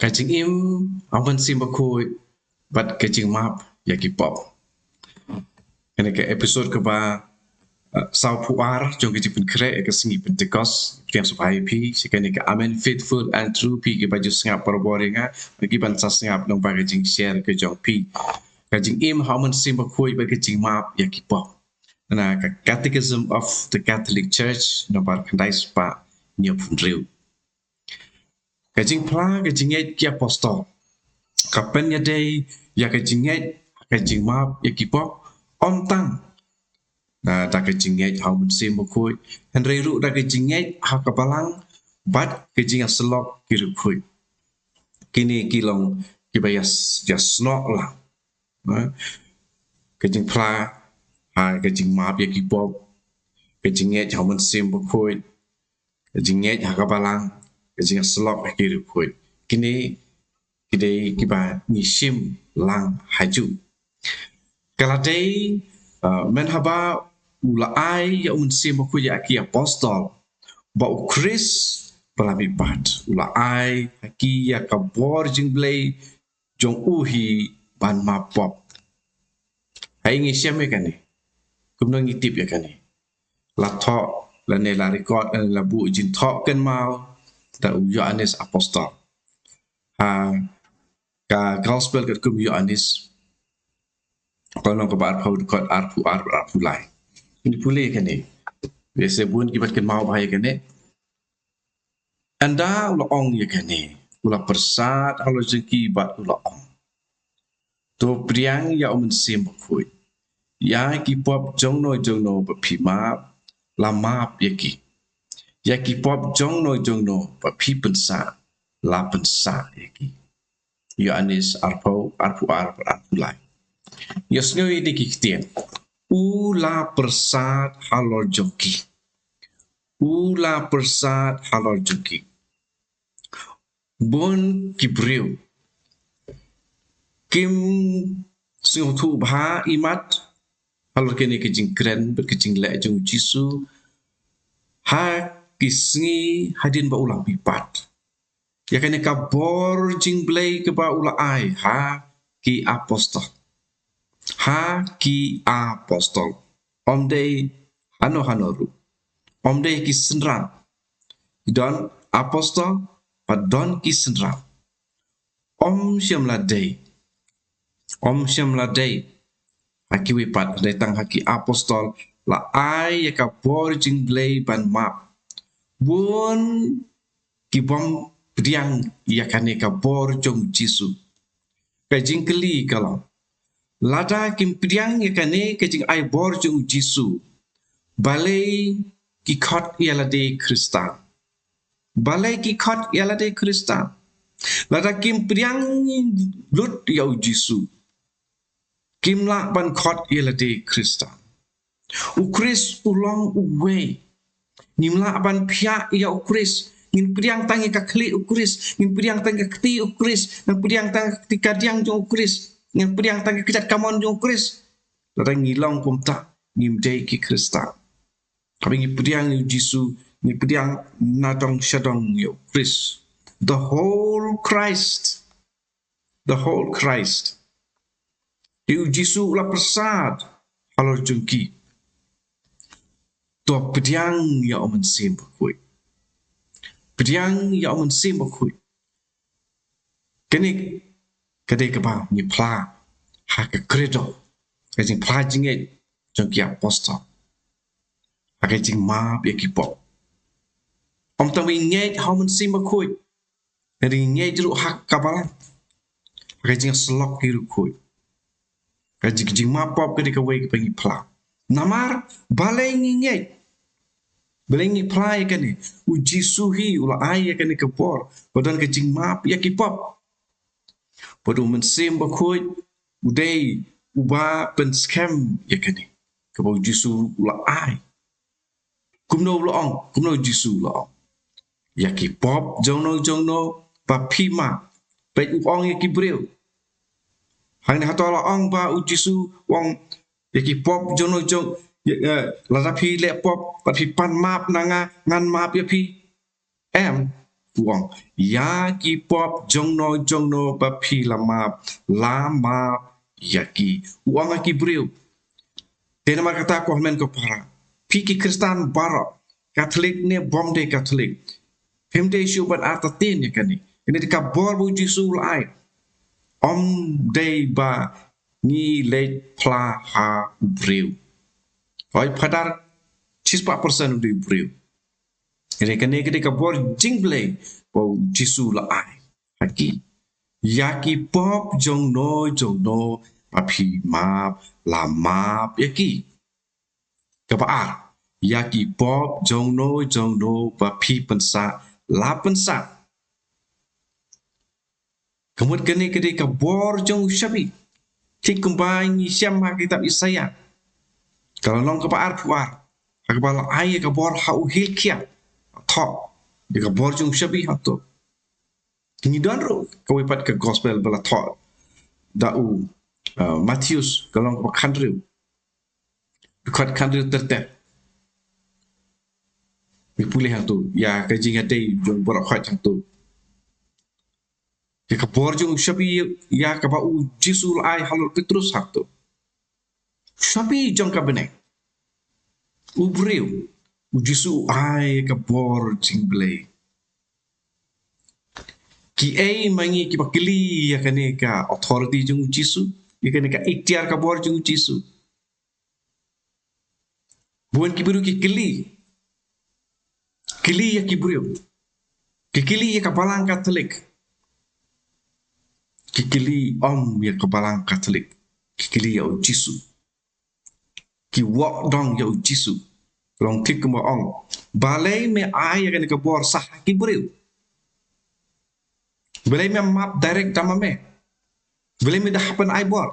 Kajing im awan simbakoi bat kajing map ya kipop. Kene ke episode ke ba sau puar jong kajing pun kre ke singi pentekos yang supaya pi kene ke amen faithful and true pi ke baju singap perboringa bagi bansa singap nong ba kajing share ke jong pi. Kajing im awan simbakoi bat kajing map ya kipop. Na ka Catechism of the Catholic Church no bar kandai spa nyo pun riu. Kajing pla kajing et ki apostol. Kapan ya day ya kajinget kajing map ya kipop om tang na da kajinget hau mun sim koi henry ru da kajinget ha kapalang bat kajing selok kiru koi kini kilong kibayas ya snok lah kajing pla ha kajing map ya kipop kajinget hau mun sim koi kajinget ha kapalang kajing selok kiru koi kini kidai kiba nishim lang haju. Kalau day menhaba ulai ya unsim aku ya aki apostol ba ukris pelabi bat ulai aki ya kabor jingblay jong uhi ban mapop. Hai ngisem ya kani. Kumno ngitip ya kani. La thok la ne la record la bu jin thok kan mau da Yohanes apostol. Ka gospel kat kum Yohanes kalau ke bar pau dekat arpu lai ini pulih kan ni biasa pun kibat kan mau bahaya kan ni anda ulah ong ya kan ni ulah persat kalau jeki bat ulah ong to priang ya om sim bakui ya ki pop jong no bapi map la map ya ki pop jong no bapi pensa la pensa yaki Yohanes arpu lai Yosnyo ini kiktian. Ula persat halor joki. Ula persat halor joki. Bon kibriu. Kim sing tu bha imat halor kene kijing kren berkijing le jong jisu. Ha kisngi hadin ba ulang pipat. Ya kene kabor jing blay ke ba ula ai ha ki apostol. Ha ki apostol omde hanoru omde ki senram don apostol padon ki senram om syam la day haki wipat datang haki apostol la ai ka borjing blay ban map bun ki bom priang yakane ka borjong jisu kajing keli kalau lada kim priang yakane kajing ai borjong jisu balai ki khot yalade krista balai ki khot yalade krista lada kim priang lut yau jisu kim la ban khot yalade krista ukris ulong uwe nimla ban pia ya ukris ngin priang tangi ka kli ukris ngin priang tangi ka kti ukris ngin priang tangi ka kadiang jong ukris ngin priang tangi kejat kamon jong ukris lada ngilong kumta ngimdei ki krista Kami ngi priang yu Jisu, ngi priang nadong shadong yu Chris. The whole Christ. Yu Jisu la persad halor jungki. To priang ya omen sim bakui. Priang ya omen sim bakui. Kene kade kaba ni pla ha ka credo. Kajing pla jinget jungki apostol. Pakai jing map ya kipop. Om tahu ingat hamun sim bakui. Dari ingat jeruk hak kapalan. Pakai jing selok kiru kui. Kaji jing map pop ketika wei kepengi pla. Namar balai ingat. Balai ingat pla ya kene. Uji suhi ulah ai ya kene kepor. Badan ke jing map ya kipop. Padu men sim bakui. Udai ubah pen scam ya kene. Kebau jisu ulah ai. Kumno Jisu loong. Yaki pop jongno papima. Pet uong yaki bril. Hang ni hato loong ba u Jisu wong yaki pop jong larapi le pop papi pan map nanga ngan map yapi. puang ya ki pop jong no ba phi lama ya ki uang ki breu tena ma kata ko men ko para pi ki kristan bara Katolik ne bom de Katolik hemde shubat ata tin ya kani ini ka bor bu jisul ai om de ba ni le pla ha breu oi padar 60% du breu ini kani ka bor jingle bo jisul ai haki yaki pop jong no api map la map yaki kapaar yaki pop jong no api pensa la pensa kemudian kini ka bor jong syabi tik kembali ni siapa kitab Isaya kalau long kapaar puar akbala ai ka bor ha uhilkia tho de ka bor jong syabi hato kini dan ro kawipat ke gospel bala tho da'u Matius kalong ko kandriu dekat kandriu terte mi pulih hang tu ya ka jinga dei jong borak khat hang tu ka bor jong shabi ya ka ba u jisul ai halul petrus hang tu shabi jong ka benek u breu u jisu ai ka bor jingle ki ai mangi ki bakili ya kane ka authority jong jisu ya kane ka ikhtiar ka bor jong jisu buan ki biru ki kili ya ki breu ki kili ya ka balang Katolik ki kili om ya ka balang Katolik ki kili ya u jisu ki wok dong ya u jisu long klik mo ong balai me ai ya kane ka bor sah ki breu balai me map direct dama me balai me dah happen ai bor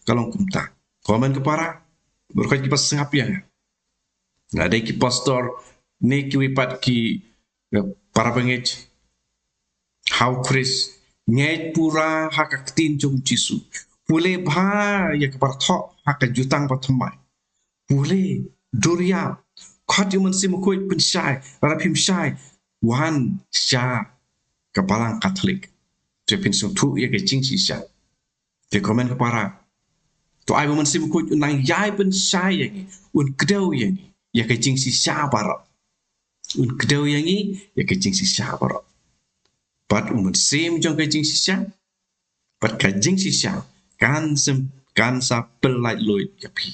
kalong kumta komen ke para berkat ki pas ngap ya ada ki pastor ne ki wipat ki para pengej how Chris ngai pura hakaktin jong jisu pule bha ya ka partho hak jutang pathmai pule duria khat yuman sim koi penshai para phim shai wan sha ka balang Katolik je pin sung thu ya ke jing si sha je komen ke para to ai man sim koi nang yai pen shai ya un kdeu ya ke jing si sha bara un kdeu yang ya ke jing si sha bara pat umun sim jong ke jing si sha pat ka jing si sha kan sa pelai loy ya pi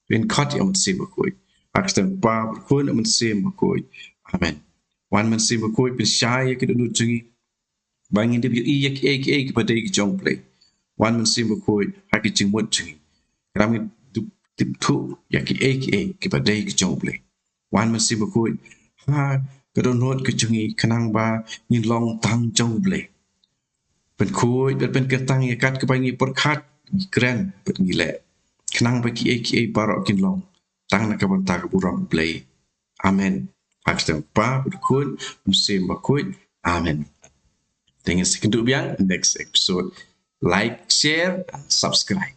wen khat ya mun sim koi akstem pa kun mun sim koi amen wan mun sim koi pen shai ya ke du jingi bangin de i ya ke pa de jong play wan mun sim koi ha ke jing mot jingi kami tip tu ya ki ke pa de jong play wan mun sim koi ha ke don hot ke jingi kanang ba ni long tang jong play pen koi pen ke tang ya kat ke bangi por khat kren pen gile kanang ba ki paro kin long tang na ka ban ta ka buram play amen akstem pa kun musim koi amen. Dengan sekian biang next episode like share and subscribe.